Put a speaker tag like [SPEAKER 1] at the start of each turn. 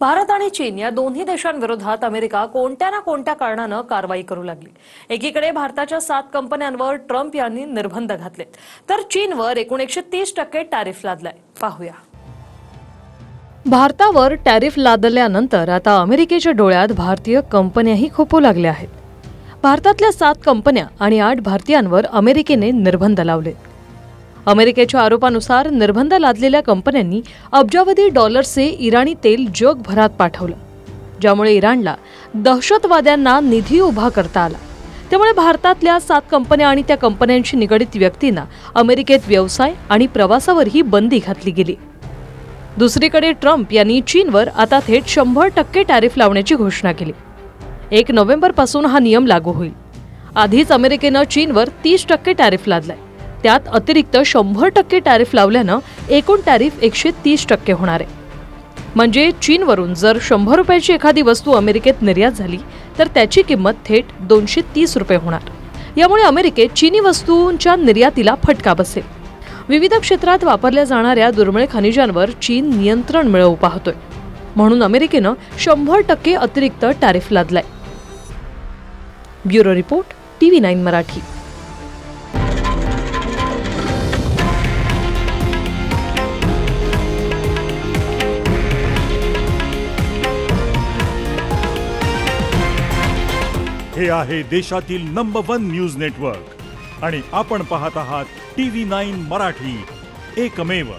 [SPEAKER 1] भारत आणि चीन या दोन्ही देशांविरोधात अमेरिका कोणत्या ना कोणत्या कारणाने कारवाई करू लागली। एकीकडे भारताच्या 7 कंपन्यांवर ट्रम्प यांनी निर्बंध घातलेत, तर चीनवर एकूण 130% टॅरिफ लादलाय। पाहूया। भारतावर टॅरिफ लादल्यानंतर आता अमेरिकेच्या डोळ्यात भारतीय कंपन्याही खोपू लागल्या आहेत। भारतातल्या 7 कंपन्या आणि 8 भारतीयांवर अमेरिकेने निर्बंध लावले। अमेरिकेच्या आरोपानुसार निर्बंध लादलेल्या कंपन्यांनी अब्जावधी डॉलरचे इराणी तेल जगभरात पाठवलं, ज्यामुळे इराणला दहशतवाद्यांना निधी उभा करता आला। त्यामुळे भारतातल्या 7 कंपन्या आणि त्या कंपन्यांशी निगडित व्यक्तींना अमेरिकेत व्यवसाय आणि प्रवासावरही बंदी घातली गेली। दुसरीकडे ट्रम्प यांनी चीनवर आता थेट 100% टॅरिफ लावण्याची घोषणा केली। 1 नोव्हेंबरपासून हा नियम लागू होईल। आधीच अमेरिकेनं चीनवर 30% टॅरिफ लादलाय, त्यात अतिरिक्त 100% टॅरिफ लावल्यानं एकूण टॅरिफ 130% होणार आहे। म्हणजे चीनवरून जर 100 रुपयाची एखादी वस्तू अमेरिकेत निर्यात झाली तर त्याची किंमत थेट 230 रुपये होणार। यामुळे अमेरिकेत चीनी वस्तूंच्या निर्यातीला फटका बसेल। विविध क्षेत्रात वापरल्या जाणाऱ्या दुर्मिळ खनिजांवर चीन नियंत्रण मिळवू पाहतोय, म्हणून अमेरिकेनं 100% अतिरिक्त टॅरिफ लादलाय। Bureau report, TV9 Marathi.
[SPEAKER 2] हे आहे देशातील नंबर 1 न्यूज नेटवर्क आणि आपण पाहत आहात TV9 मराठी, एकमेव।